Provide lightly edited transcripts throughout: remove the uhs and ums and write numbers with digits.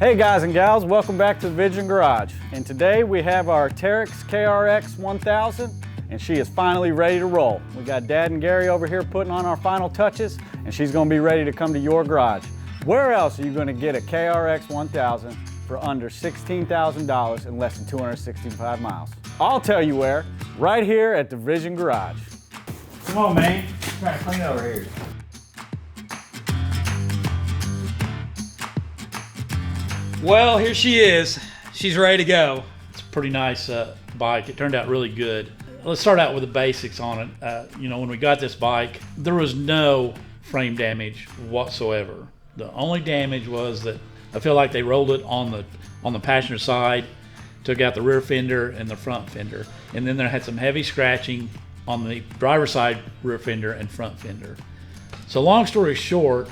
Hey guys and gals, welcome back to the Vision Garage. And today we have our Teryx KRX 1000 and she is finally ready to roll. We got Dad and Gary over here putting on our final touches and she's going to be ready to come to your garage. Where else are you going to get a KRX 1000 for under $16,000 in less than 265 miles? I'll tell you where, right here at the Vision Garage. Come on, man. Try to clean over here. Well, here she is. She's ready to go. It's a pretty nice bike. It turned out really good. Let's start out with the basics on it. When we got this bike, there was no frame damage whatsoever. The only damage was that I feel like they rolled it on the passenger side, took out the rear fender and the front fender, and then there had some heavy scratching on the driver's side rear fender and front fender. So long story short,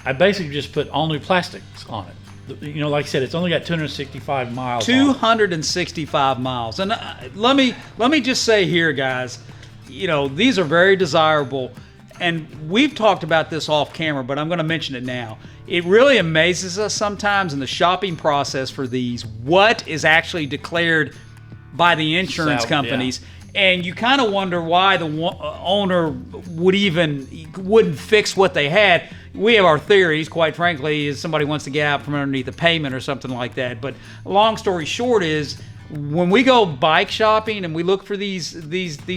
I basically just put all new plastics on it. Like I said, it's only got 265 miles. 265 miles. And let me just say here, guys, these are very desirable. And we've talked about this off camera, but I'm going to mention it now. It really amazes us sometimes in the shopping process for these, what is actually declared by the insurance companies. Yeah. And you kind of wonder why the owner wouldn't fix what they had. We have our theories, quite frankly, is somebody wants to get out from underneath the payment or something like that. But long story short is, when we go bike shopping and we look for these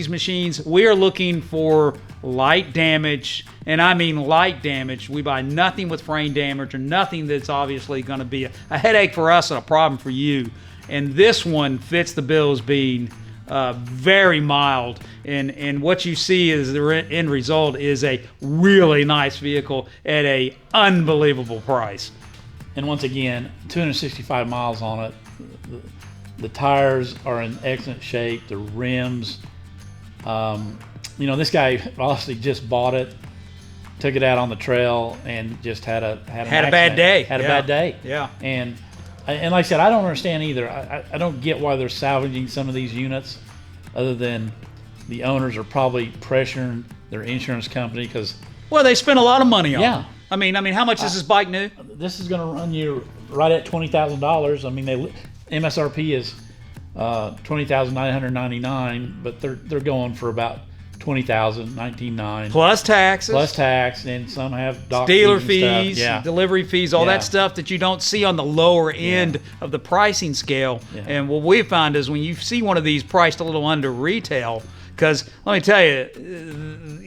machines, we are looking for light damage, and I mean light damage. We buy nothing with frame damage or nothing that's obviously going to be a headache for us and a problem for you. And this one fits the bill as being very mild, and what you see is the end result is a really nice vehicle at a unbelievable price. And once again, 265 miles on it. The tires are in excellent shape. The rims, this guy honestly just bought it, took it out on the trail, and just had a bad day. Had a bad day. Yeah. And like I said, I don't understand either. I don't get why they're salvaging some of these units, other than the owners are probably pressuring their insurance company because. Well, they spend a lot of money on it. Yeah. I mean, how much is this bike new? This is going to run you right at $20,000. I mean, MSRP is $20,999, but they're going for about $20,019 plus taxes, and some have dealer fees, yeah. delivery fees, all that stuff that you don't see on the lower end of the pricing scale. Yeah. And what we find is when you see one of these priced a little under retail, because let me tell you,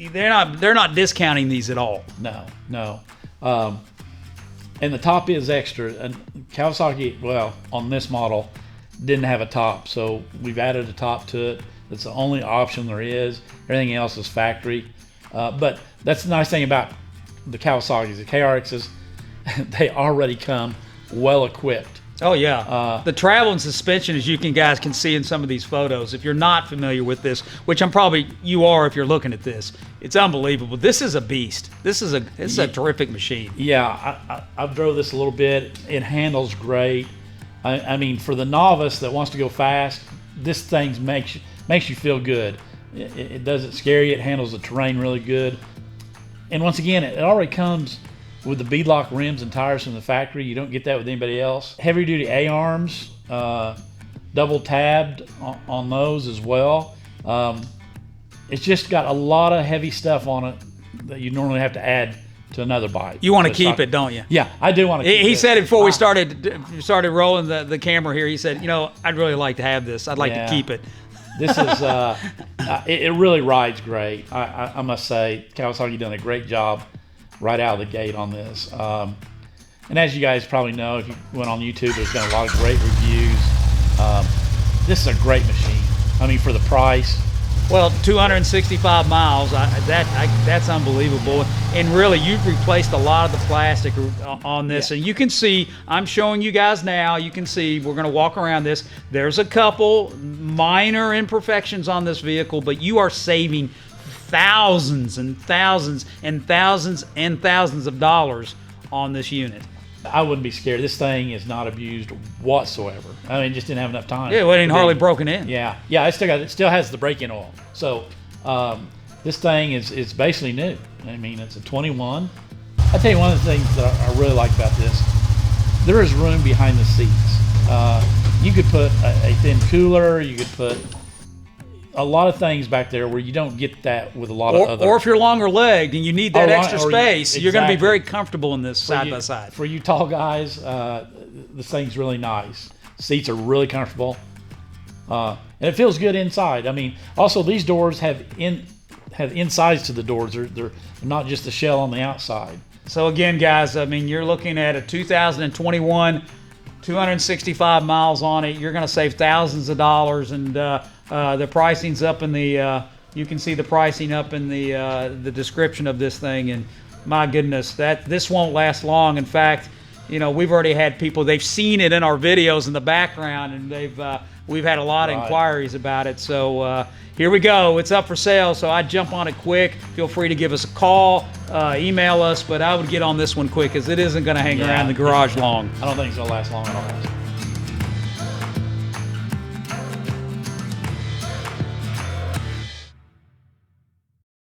they're not discounting these at all. No. And the top is extra. And Kawasaki, on this model, didn't have a top, so we've added a top to it. That's the only option there is. Everything else is factory. But that's the nice thing about the Kawasaki's. The KRXs, they already come well equipped. Oh yeah. The travel and suspension, as you guys can see in some of these photos, if you're not familiar with this, which you are if you're looking at this, it's unbelievable. This is a beast. This is a terrific machine. Yeah, I've drove this a little bit. It handles great. I mean, for the novice that wants to go fast, this thing makes you feel good. It doesn't scare you. It handles the terrain really good. And once again, it already comes with the beadlock rims and tires from the factory. You don't get that with anybody else. Heavy duty A-arms, double tabbed on those as well. It's just got a lot of heavy stuff on it that you normally have to add to another bike. You want to keep it, don't you? Yeah, I do want to keep it. He said it before we started rolling the camera here. He said, I'd really like to have this. I'd like to keep it. This is, it really rides great. I must say, Kawasaki done a great job right out of the gate on this. And as you guys probably know, if you went on YouTube, there's been a lot of great reviews. This is a great machine. I mean, for the price. Well, 265 miles, that's unbelievable. And really, you've replaced a lot of the plastic on this. Yeah. And you can see, I'm showing you guys now, you can see, we're going to walk around this. There's a couple minor imperfections on this vehicle, but you are saving thousands and thousands and thousands and thousands of dollars on this unit. I wouldn't be scared. This thing is not abused whatsoever. I mean, it just didn't have enough time. Yeah, it ain't hardly broken in. Yeah. It still has the brake-in oil. So this thing is basically new. I mean, it's a 21. I'll tell you one of the things that I really like about this. there is room behind the seats. You could put a thin cooler, you could put a lot of things back there where you don't get that with a lot of other. Or if you're longer legged and you need that extra space, you're going to be exactly. very comfortable in this side by side. For you tall guys, this thing's really nice. Seats are really comfortable, and it feels good inside. I mean, also these doors have insides to the doors. They're not just a shell on the outside. So again, guys, I mean, you're looking at a 2021, 265 miles on it. You're going to save thousands of dollars, and the pricing's up in the. You can see the pricing up in the description of this thing, and my goodness, this won't last long. In fact, you know, we've already had people, they've seen it in our videos in the background, and we've had a lot of inquiries about it. So here we go. It's up for sale, so I'd jump on it quick. Feel free to give us a call, email us, but I would get on this one quick because it isn't going to hang around the garage long. I don't think it's going to last long at all.